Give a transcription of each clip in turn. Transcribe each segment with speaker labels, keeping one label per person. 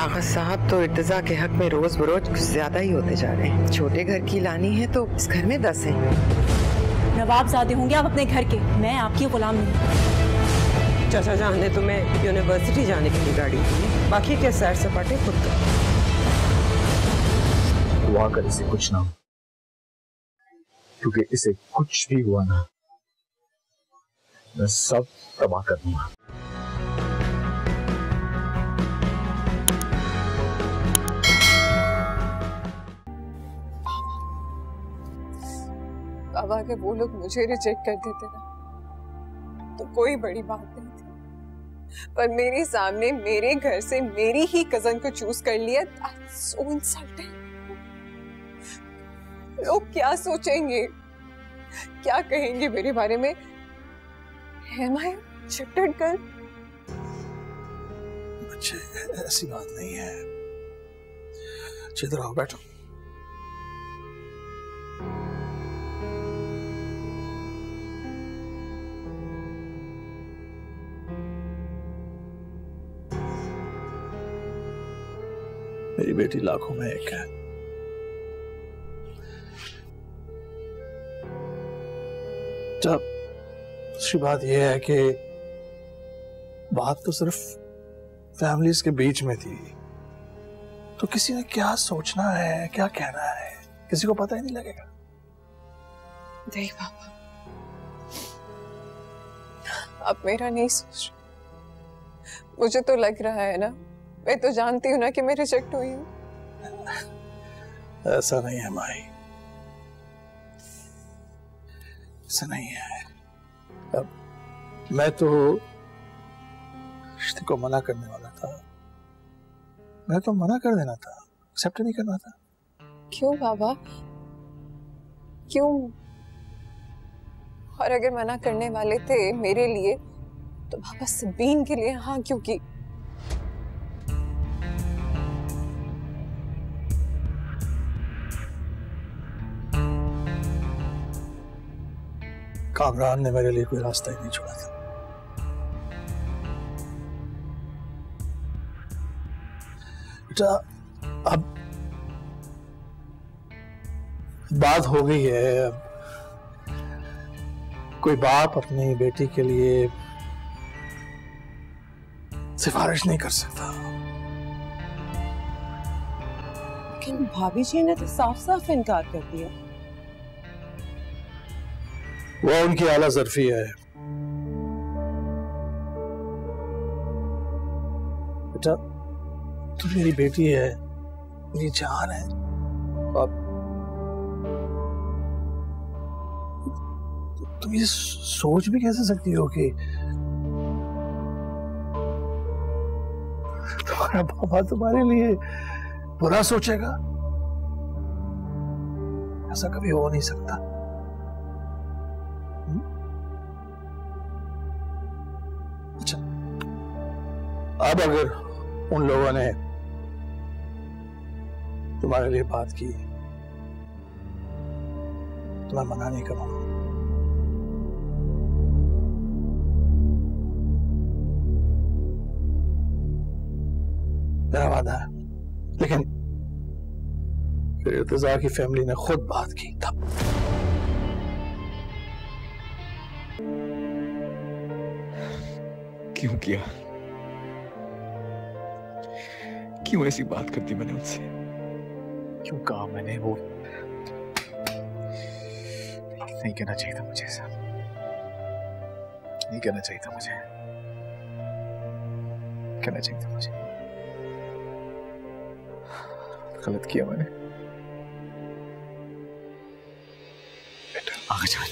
Speaker 1: आगा साहब तो इर्तिजा के हक में रोज बरोज कुछ ज्यादा ही होते जा रहे हैं। छोटे घर की लानी है तो इस घर में 10 हैं।
Speaker 2: नवाबजादे होंगे आप अपने घर के, मैं आपकी गुलाम नहीं।
Speaker 3: चाचा जान ने तुम्हें यूनिवर्सिटी जाने के लिए गाड़ी दी, बाकी के सैर सपाटे खुद कर।
Speaker 4: दुआ कर इसे कुछ ना हो, क्योंकि इसे कुछ भी हुआ ना मैं सब तबाह कर दूंगा।
Speaker 5: बाबा अगर वो लोग मुझे रिजेक्ट कर देते ना तो कोई बड़ी बात नहीं थी, पर मेरे सामने मेरे घर से मेरी ही कजन को चूज कर लिया। That's so insulting। लोग क्या सोचेंगे, क्या कहेंगे मेरे बारे में? Am I cheated girl?
Speaker 6: बच्चे ऐसी बात नहीं है, इधर आओ बैठो। मेरी बेटी लाखों में एक है। जब दूसरी बात यह है कि बात तो सिर्फ फैमिलीज के बीच में थी, तो किसी ने क्या सोचना है, क्या कहना है, किसी को पता ही नहीं लगेगा।
Speaker 5: नहीं पापा, आप मेरा नहीं सोच रहे। मुझे तो लग रहा है ना, मैं तो जानती हूँ ना कि मैं रिजेक्ट हुई हूँ।
Speaker 6: ऐसा नहीं है माई, ऐसा नहीं है। अब मैं तो रिश्ते को मना करने वाला था, मैं तो मना कर देना था, एक्सेप्ट नहीं करना था।
Speaker 5: क्यों बाबा, क्यों? और अगर मना करने वाले थे मेरे लिए तो बाबा सबीन के लिए हाँ क्यों की?
Speaker 6: कामरान ने मेरे लिए कोई रास्ता ही नहीं छोड़ा था। बेटा अब बात हो गई है, अब कोई बाप अपनी बेटी के लिए सिफारिश नहीं कर सकता।
Speaker 3: लेकिन भाभी जी ने तो साफ साफ इनकार कर दिया।
Speaker 6: वो उनकी आला ज़र्फी है। बेटा तू मेरी बेटी है, मेरी जान है। अब तुम ये सोच भी कैसे सकती हो कि तुम्हारा पापा तुम्हारे लिए बुरा सोचेगा? ऐसा कभी हो नहीं सकता। अच्छा, अब अगर उन लोगों ने तुम्हारे लिए बात की तो मैं मना नहीं करूंगा। मेरा वादा है। लेकिन फिर इर्तिजा की फैमिली ने खुद बात की तब।
Speaker 7: क्यों किया? क्यों ऐसी बात कर दी मैंने उनसे?
Speaker 4: क्यों कहा मैंने? वो नहीं कहना चाहिए था मुझे, ऐसा नहीं कहना चाहिए था मुझे, कहना चाहिए था मुझे। गलत किया मैंने। बेटा आगे चल।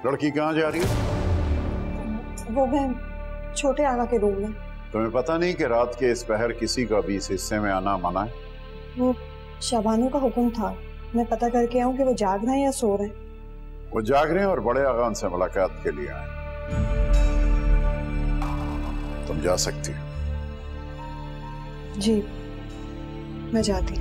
Speaker 8: लड़की कहाँ जा रही है?
Speaker 2: वो मैं छोटे आगा के रूम में।
Speaker 8: तुम्हें पता नहीं कि रात के इस पहर किसी का भी इस हिस्से में आना मना है?
Speaker 2: वो शबानों का हुक्म था, मैं पता करके आऊं कि वो जाग रहे हैं या सो रहे हैं।
Speaker 8: वो जाग रहे हैं और बड़े आगा उनसे मुलाकात के लिए आए। तुम जा सकती हो।
Speaker 2: जी मैं जाती।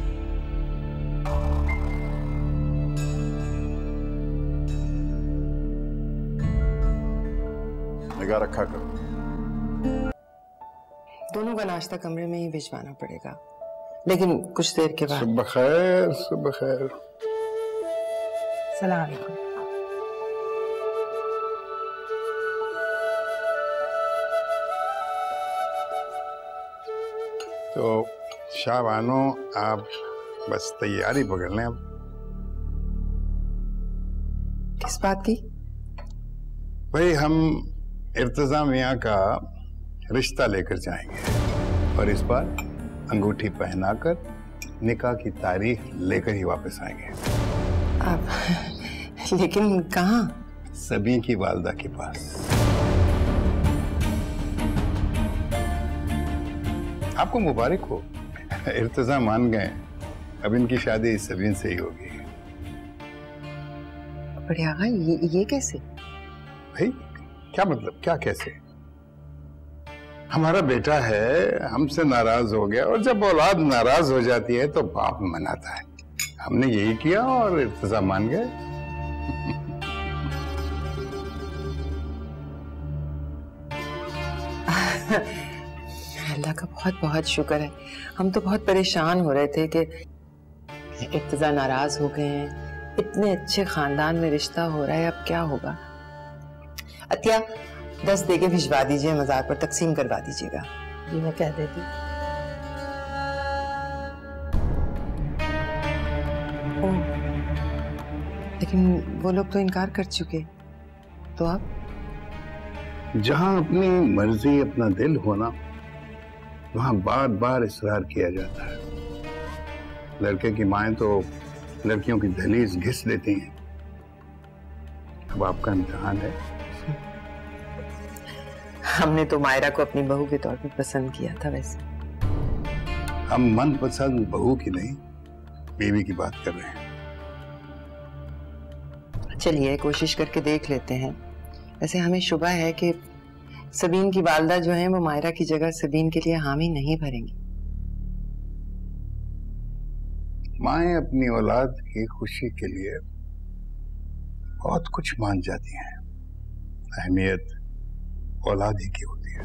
Speaker 8: निगाह रखा करो।
Speaker 1: दोनों का नाश्ता कमरे में ही भिजवाना पड़ेगा, लेकिन कुछ देर के बाद।
Speaker 8: सुबह खैर, सुबह खैर।
Speaker 1: सलाम अलैकुम।
Speaker 9: तो शाबानो, आप बस तैयारी पकड़ लें अब।
Speaker 1: किस बात की?
Speaker 9: भाई हम इर्तिजा मियां का रिश्ता लेकर जाएंगे और इस बार अंगूठी पहनाकर निकाह की तारीख लेकर ही वापस आएंगे।
Speaker 1: आप लेकिन कहाँ?
Speaker 9: सभी की वालदा के पास। आपको मुबारक हो, इर्तिजा मान गए। अब इनकी शादी सबीन से ही होगी।
Speaker 1: बड़े आगा, ये कैसे?
Speaker 9: भाई क्या मतलब, क्या कैसे? हमारा बेटा है, हमसे नाराज हो गया, और जब औलाद नाराज हो जाती है तो बाप मनाता है। हमने यही किया और इर्तिजा मान गए।
Speaker 1: अल्लाह का बहुत बहुत शुक्र है। हम तो बहुत परेशान हो रहे थे कि इर्तिजा नाराज हो गए हैं, इतने अच्छे खानदान में रिश्ता हो रहा है, अब क्या होगा। अतिया 10 देके भिजवा दीजिए, मज़ार पर तकसीम करवा दीजिएगा।
Speaker 3: ये मैं कह देती।
Speaker 1: लेकिन वो लोग तो इनकार कर चुके, तो आप?
Speaker 9: जहां अपनी मर्जी अपना दिल होना, वहां बार बार इसरार किया जाता है। लड़के की माएं तो लड़कियों की दहलीज घिस देती हैं। अब आपका इम्तिहान है।
Speaker 1: हमने तो मायरा को अपनी बहू के तौर पे पसंद किया था। वैसे
Speaker 9: हम मनपसंद बहू की नहीं, बीवी की बात कर रहे हैं।
Speaker 1: चलिए कोशिश करके देख लेते हैं। वैसे हमें शुबा है कि सबीन की वालदा जो है वो मायरा की जगह सबीन के लिए हामी नहीं भरेंगी।
Speaker 9: माएं अपनी औलाद की खुशी के लिए बहुत कुछ मान जाती हैं। अहमियत औलाद ही की होती है।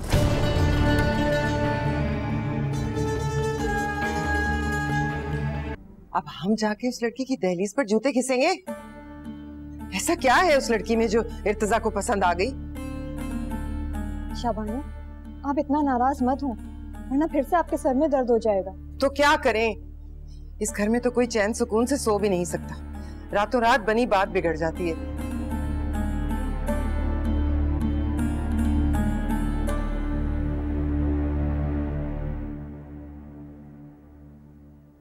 Speaker 1: अब हम जाके उस लड़की की दहलीज पर जूते घिसेंगे? ऐसा क्या है उस लड़की में जो इर्तिजा को पसंद आ गई?
Speaker 2: शाबानो, आप इतना नाराज मत हो, वरना फिर से आपके सर में दर्द हो जाएगा।
Speaker 1: तो क्या करें? इस घर में तो कोई चैन सुकून से सो भी नहीं सकता। रातों रात बनी बात बिगड़ जाती है।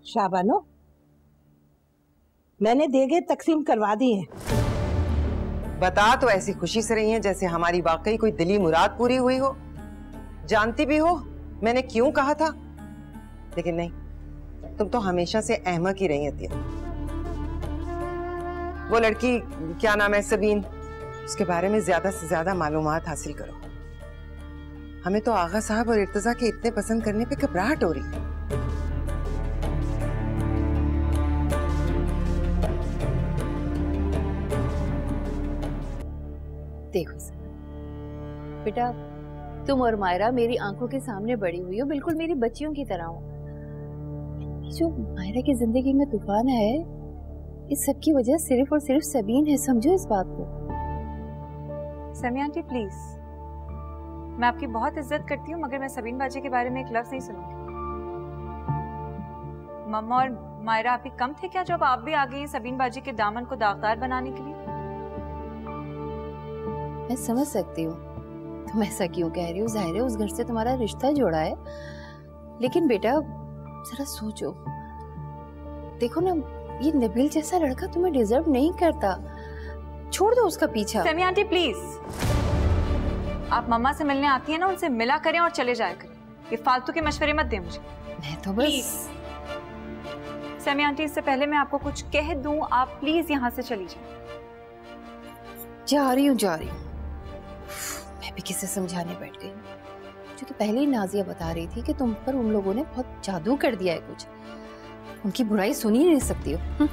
Speaker 10: शाबानो, मैंने देगे तकसीम करवा दी है।
Speaker 1: बता तो ऐसी खुशी से रही हैं जैसे हमारी वाकई कोई दिली मुराद पूरी हुई हो। जानती भी हो मैंने क्यों कहा था, लेकिन नहीं, तुम तो हमेशा से अहमक ही रही होती है। वो लड़की क्या नाम है, सबीन, उसके बारे में ज्यादा से ज्यादा मालूमात हासिल करो। हमें तो आगा साहब और इर्तिजा के इतने पसंद करने पे घबराहट हो रही है।
Speaker 11: देखो सर, बेटा तुम और मायरा मेरी आंखों के सामने बड़ी हुई हो, बिल्कुल मेरी बच्चियों की तरह हो। जो मायरा की जिंदगी में तूफान है, इस सब की वजह सिर्फ और सिर्फ सबीन है, समझो इस बात को।
Speaker 12: समी आंटी प्लीज, मैं आपकी बहुत इज्जत करती हूँ, मगर मैं सबीन बाजी के बारे में एक लफ्ज नहीं सुनूंगी। मम्मा और मायरा आप ही कम थे क्या जब आप भी आ गई हैं सबीन बाजी के दामन को दागदार बनाने के लिए?
Speaker 11: मैं समझ सकती हूँ तुम ऐसा क्यों कह रही हो, जाहिर है उस घर से तुम्हारा रिश्ता जोड़ा है, लेकिन बेटा जरा सोचो, देखो ना, ये नबील जैसा लड़का तुम्हें डिजर्व नहीं करता, छोड़ दो उसका पीछा।
Speaker 12: समी आंटी प्लीज, आप मम्मा से मिलने आती हैं ना, उनसे मिला करें और चले जाया करें, ये फालतू के मशवरे मत दें मुझे।
Speaker 11: मैं तो बस
Speaker 12: समी आंटी, इससे पहले मैं आपको कुछ कह दूं, आप प्लीज यहाँ से चली जाए।
Speaker 11: जा रही हूँ, मैं भी किसे समझाने बैठ गई। मुझे तो पहले ही नाजिया बता रही थी कि तुम पर उन लोगों ने बहुत जादू कर दिया है कुछ। उनकी बुराई सुन ही नहीं सकती हो।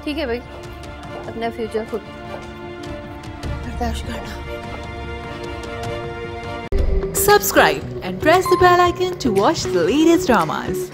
Speaker 11: ठीक है भाई, अपना फ्यूचर खुद बर्दाश्त करना।
Speaker 13: Subscribe and press the bell icon to watch the latest dramas.